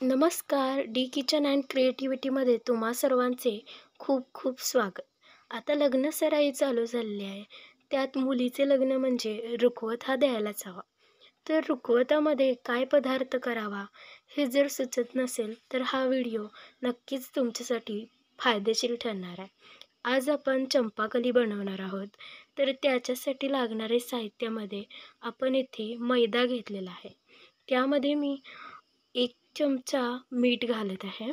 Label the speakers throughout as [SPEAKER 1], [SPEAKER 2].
[SPEAKER 1] नमस्कार. D kitchen and क्रिएटिव्हिटीमध्ये तुम्हा सर्वांचे खूप खूप स्वागत. आता लग्नसराई चालू झालेली आहे. त्यात मुलीचे लग्न म्हणजे रुखवत हा द्यायलाच हवा. तर रुखवतामध्ये काय पदार्थ करावा हे जर सुचत नसेल तर हा व्हिडिओ नक्कीच तुमच्यासाठी फायदेशीर ठरणार आहे. आज आपण चंपाकली बनवणार आहोत. तर त्याच्यासाठी लागणारे साहित्यामध्ये आपण इथे मैदा घेतलेला आहे. त्यामध्ये मी 1 चमचा मीठ घालत आहे.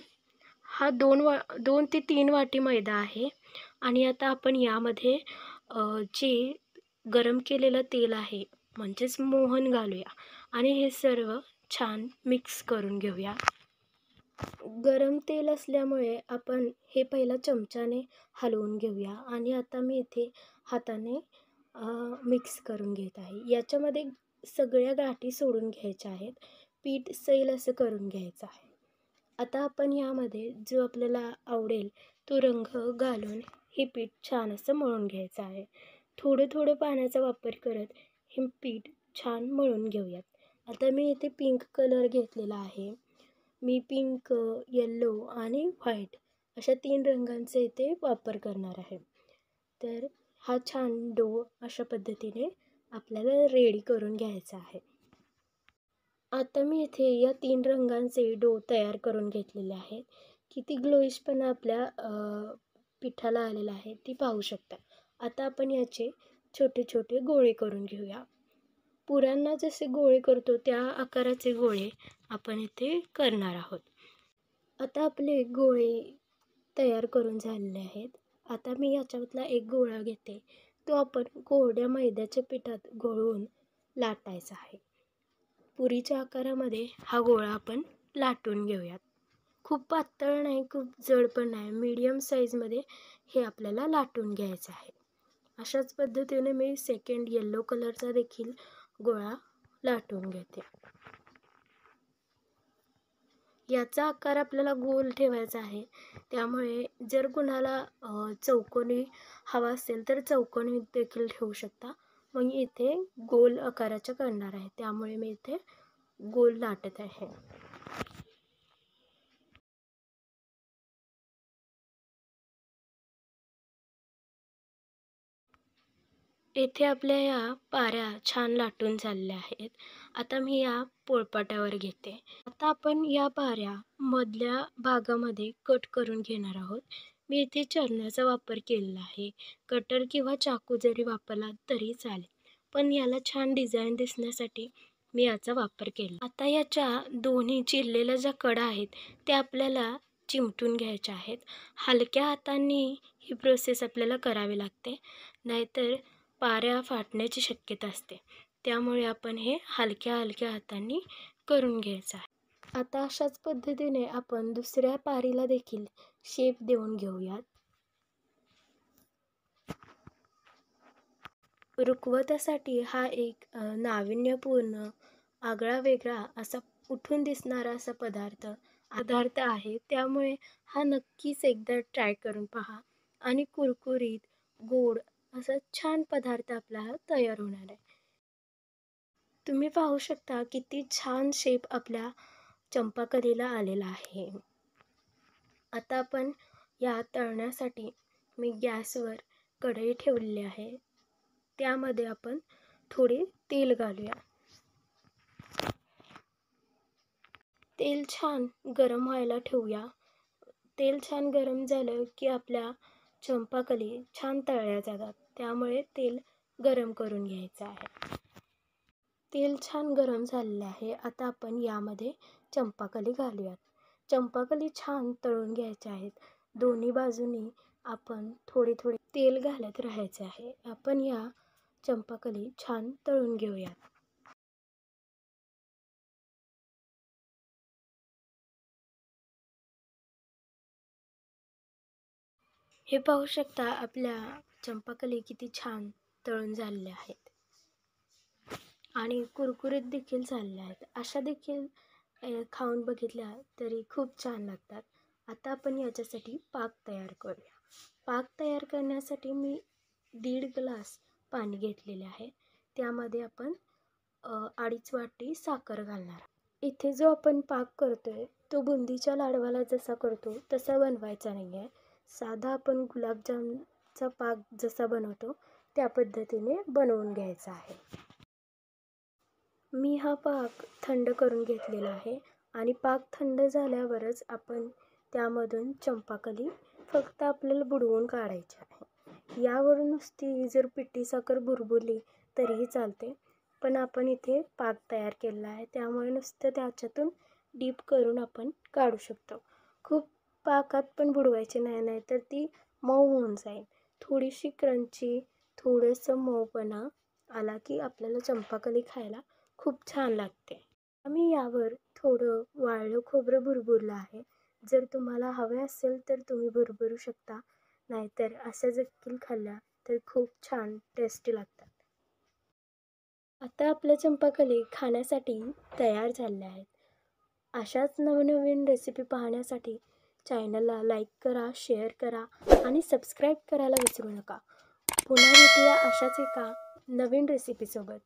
[SPEAKER 1] हा 2 ते 3 वाटी मैदा आहे. आणि आता आपण यामध्ये जे गरम केलेलं तेल आहे म्हणजेच मोहन घालूया आणि हे सर्व छान मिक्स करून घेऊया. गरम तेल असल्यामुळे आपण हे पहिला चमच्याने हलवून घेऊया आणि आता मी इथे हाताने मिक्स करून घेत आहे. याच्यामध्ये सगळ्या गाठी सोडून घ्यायच्या आहेत. पीठ सैल असं करून घ्यायचं आहे. आता आपण यामध्ये जो आपल्याला आवडेल तो रंग घालून हे पीठ छान असं मळून घ्यायचं आहे. थोडं थोडं पाण्याचा वापर करत हे पीठ छान मळून घेऊयात. आता मी इथे पिंक कलर घेतलेला आहे. मी पिंक, येल्लो आणि व्हाईट अशा 3 रंगांचे इथे वापर करणार आहे. तर हा छान डो अशा पद्धतीने आपल्याला रेडी करून घ्यायचा आहे. आता मी इथे या 3 रंगांचे डो तयार करून घेतलेले आहेत. किती ग्लोईशपणा आपल्या पिठाला आलेला आहे ती पाहू शकता. आता आपण याचे छोटे छोटे गोळे करून घेऊया. पुऱ्यांना जसे गोळे करतो त्या आकाराचे गोळे आपण इथे करणार आहोत. आता आपले गोळे तयार करून झालेले आहेत. आता मी याच्यातला एक गोळा घेते. तो आपण कोरड्या मैद्याच्या पिठात घोळवून लाटायचा आहे. पुरीच्या आकारामध्ये हा गोळा आपण लाटून घेऊयात. खूप पातळ नाही, खूप जड पण नाही, मीडियम साईजमध्ये हे आपल्याला लाटून घ्यायचं आहे. अशाच पद्धतीने मी सेकंड येल्लो कलरचा देखील गोळा लाटून घेते. याचा आकार आपल्याला गोल ठेवायचा आहे. त्यामुळे जर कुणाला चौकोनी हवा असेल तर चौकोनी देखील ठेवू शकता. मग मी इथे गोल आकाराच्या करणार आहे. त्यामुळे मी इथे गोल लाटत आहे. येथे आपल्या या पाऱ्या छान लाटून झालेल्या आहेत. आता मी या पोळपाटावर घेते. आता आपण या पाऱ्या मधल्या भागामध्ये कट करून घेणार आहोत. मी इथे चरण्याचा वापर केलेला आहे. कटर किंवा चाकू जरी वापरला तरी चालेल, पण याला छान डिझाईन दिसण्यासाठी मी याचा वापर केला. आता याच्या दोन्ही चिरलेल्या ज्या कडा आहेत त्या आपल्याला चिमटून घ्यायच्या आहेत. हलक्या हातांनी ही प्रोसेस आपल्याला करावी लागते, नाहीतर पाऱ्या फाटण्याची शक्यता असते. त्यामुळे आपण हे हलक्या हलक्या हातांनी करून घ्यायचं आहे. आता अशाच पद्धतीने आपण दुसऱ्या पारीला देखील शेप देऊन घेऊयात. रुखवतासाठी हा एक नाविन्यपूर्ण, आगळा वेगळा असा उठून दिसणारा असा पदार्थ आहे. त्यामुळे हा नक्कीच एकदा ट्राय करून पहा आणि कुरकुरीत, गोड असा छान पदार्थ आपला हा तयार होणार आहे. तुम्ही पाहू शकता किती छान शेप आपल्या चंपाकलीला आलेला आहे. आता आपण या तळण्यासाठी मी गॅसवर कढई ठेवलेली आहे. त्यामध्ये आपण थोडे तेल घालूया. तेल छान गरम व्हायला ठेवूया. तेल छान गरम झालं की आपल्या चंपाकली छान तळल्या जातात. त्यामुळे तेल गरम करून घ्यायचं आहे. तेल छान गरम झालेलं आहे. आता आपण यामध्ये चंपाकली घालूयात. चंपाकली छान तळून घ्यायच्या आहेत. दोन्ही बाजूनी आपण थोडे थोडे तेल घालत राहायचे आहे. आपण या चंपाकली छान तळून घेऊयात. हे पाहू शकता आपल्या चंपाकली किती छान तळून झालेल्या आहेत आणि कुरकुरीत देखील झालेल्या आहेत. अशा देखील खाऊन बघितल्या तरी खूप छान लागतात. आता आपण याच्यासाठी पाक तयार करूया. पाक तयार करण्यासाठी मी 1.5 ग्लास पाणी घेतलेले आहे. त्यामध्ये आपण 2.5 वाटी साखर घालणार. इथे जो आपण पाक करतोय तो बुंदीच्या लाडवाला जसा करतो तसा बनवायचा नाही आहे. साधा आपण गुलाबजामचा पाक जसा बनवतो त्या पद्धतीने बनवून घ्यायचा आहे. मी हा पाक थंड करून घेतलेला आहे आणि पाक थंड झाल्यावरच आपण त्यामधून चंपाकली फक्त आपल्याला बुडवून काढायची आहे. यावरून नुसती जर पिठी साखर बुडबुडली तरीही चालते, पण आपण इथे पाक तयार केलेला आहे त्यामुळे नुसतं त्याच्यातून डीप करून आपण काढू शकतो. खूप पाकात पण बुडवायची नाही, नाहीतर ती मऊ होऊन जाईल. थोडीशी क्रंची, थोडंसं मऊपणा आला की आपल्याला चंपाकली खायला खूप छान लागते. आम्ही यावर थोडं वाळलं खोबरं भुरभुरलं आहे. जर तुम्हाला हवे असेल तर तुम्ही भुरभुरू शकता, नाहीतर असं देखील खाल्ल्या तर खूप छान टेस्टी लागतात. आता आपल्या चंपाकली खाण्यासाठी तयार झाल्या आहेत. अशाच नवनवीन रेसिपी पाहण्यासाठी चॅनलला लाईक करा, शेअर करा आणि सबस्क्राईब करायला विसरू नका. पुन्हा भेटूया अशाच एका नवीन रेसिपीसोबत.